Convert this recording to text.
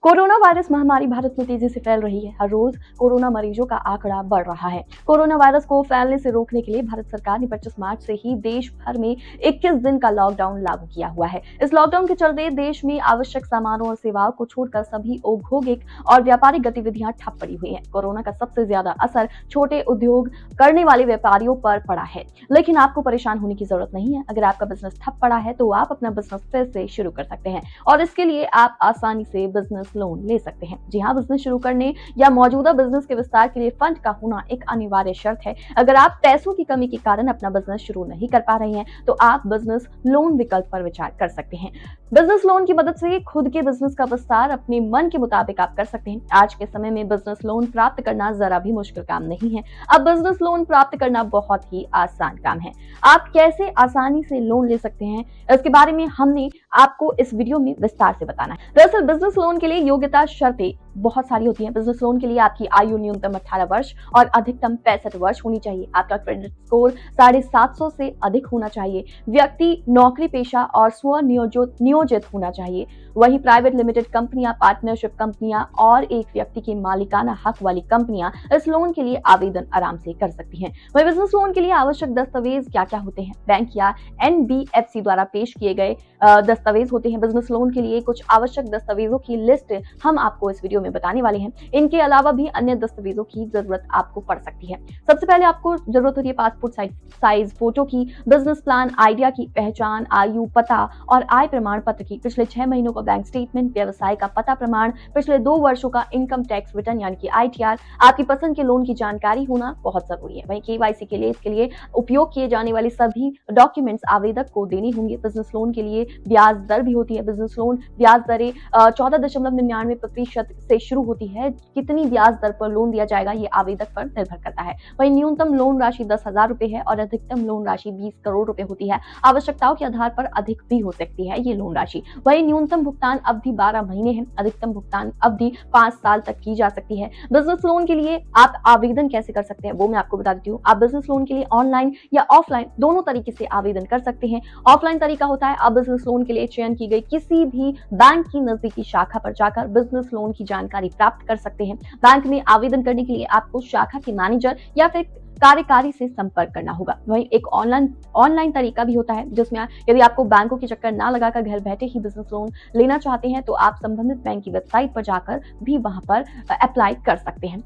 Corona virus महामारी भारत में तेजी से फैल रही है। हर रोज कोरोना मरीजों का आंकड़ा बढ़ रहा है। कोरोना वायरस को फैलने से रोकने के लिए भारत सरकार ने 25 मार्च से ही देश भर में 21 दिन का लॉकडाउन लागू किया हुआ है। इस लॉकडाउन के चलते देश में आवश्यक सामानों और सेवाओं को छोड़कर सभी औद्योगिक और व्यापारिक गतिविधियां ठप पड़ी हुई हैं। कोरोना का सबसे ज्यादा असर छोटे उद्योग करने वाले व्यापारियों पर पड़ा है, लेकिन आपको परेशान होने की जरूरत नहीं है। अगर आपका बिजनेस ठप पड़ा है तो आप अपना बिजनेस फिर से शुरू कर सकते हैं और इसके लिए आप आसानी से बिजनेस लोन ले सकते हैं। जी हाँ, बिजनेस शुरू करने या मौजूदा बिजनेस के विस्तार के लिए फंड का होना एक अनिवार्य शर्त है। अगर आप पैसों की कमी के कारण अपना बिजनेस शुरू नहीं कर पा रहे हैं तो आप बिजनेस लोन विकल्प पर विचार कर सकते हैं। बिजनेस लोन की मदद से खुद के बिजनेस का विस्तार अपने मन के मुताबिक आप कर सकते हैं। आज के समय में बिजनेस लोन प्राप्त करना जरा भी मुश्किल काम नहीं है। अब बिजनेस लोन प्राप्त करना बहुत ही आसान काम है। आप कैसे आसानी से लोन ले सकते हैं, इसके बारे में हमने आपको इस वीडियो में विस्तार से बताना है। दरअसल बिजनेस लोन के लिए योग्यता शर्तें बहुत सारी होती हैं। बिजनेस लोन के लिए आपकी आयु न्यूनतम 18 वर्ष और अधिकतम 65 वर्ष होनी चाहिए। आपका क्रेडिट स्कोर 750 से अधिक होना चाहिए। व्यक्ति नौकरी पेशा और स्व नियोजित होना चाहिए। वहीं प्राइवेट लिमिटेड कंपनियां, पार्टनरशिप कंपनियां और एक व्यक्ति की मालिकाना हक वाली कंपनियां इस लोन के लिए आवेदन आराम से कर सकती हैं। वहीं बिजनेस लोन के लिए आवश्यक दस्तावेज क्या क्या होते हैं? बैंक या NBFC द्वारा पेश किए गए दस्तावेज होते हैं। बिजनेस लोन के लिए कुछ आवश्यक दस्तावेजों की लिस्ट हम आपको इस वीडियो में बताने वाले हैं। इनके अलावा भी अन्य दस्तावेजों की जरूरत आपको पड़ सकती है। सबसे पहले आपको जरूरत होती है पासपोर्ट साइज फोटो की, बिजनेस प्लान, आइडिया की पहचान, आयु, पता और आय प्रमाण पत्र की, पिछले 6 महीनों का बैंक स्टेटमेंट, व्यवसाय का पता प्रमाण, पिछले 2 वर्षों का इनकम टैक्स रिटर्न यानी कि ITR, आपकी पसंद के लोन की जानकारी होना बहुत जरूरी है। वहीं KYC के लिए इसके लिए उपयोग किए जाने वाले सभी डॉक्यूमेंट्स आवेदक को देने होंगे। बिजनेस लोन के लिए ब्याज दर भी होती है। बिजनेस लोन ब्याज दरें 14.99% से शुरू होती है। कितनी ब्याज दर पर लोन दिया जाएगा ये आवेदक पर निर्भर करता है। वहीं न्यूनतम लोन राशि 10,000 रुपए है और अधिकतम लोन राशि 20 करोड़ रुपए होती है। आवश्यकताओं के आधार पर अधिक भी हो सकती है ये लोन राशि। वहीं न्यूनतम भुगतान अवधि 12 महीने है। अधिकतम भुगतान अवधि 5 साल तक की जा सकती है। बिजनेस लोन के लिए आप आवेदन कैसे कर सकते हैं वो मैं आपको बता देती हूँ। आप बिजनेस लोन के लिए ऑनलाइन या ऑफलाइन दोनों तरीके से आवेदन कर सकते हैं। ऑफलाइन तरीका होता है आप बिजनेस लोन के लिए चयन की गई किसी भी बैंक की नजदीकी शाखा पर जाकर बिजनेस लोन की जानकारी प्राप्त कर सकते हैं। बैंक में आवेदन करने के लिए आपको शाखा के मैनेजर या फिर कार्यकारी से संपर्क करना होगा। वहीं एक ऑनलाइन तरीका भी होता है जिसमें यदि आपको बैंकों के चक्कर ना लगाकर घर बैठे ही बिजनेस लोन लेना चाहते हैं तो आप संबंधित बैंक की वेबसाइट पर जाकर भी वहां पर अप्लाई कर सकते हैं।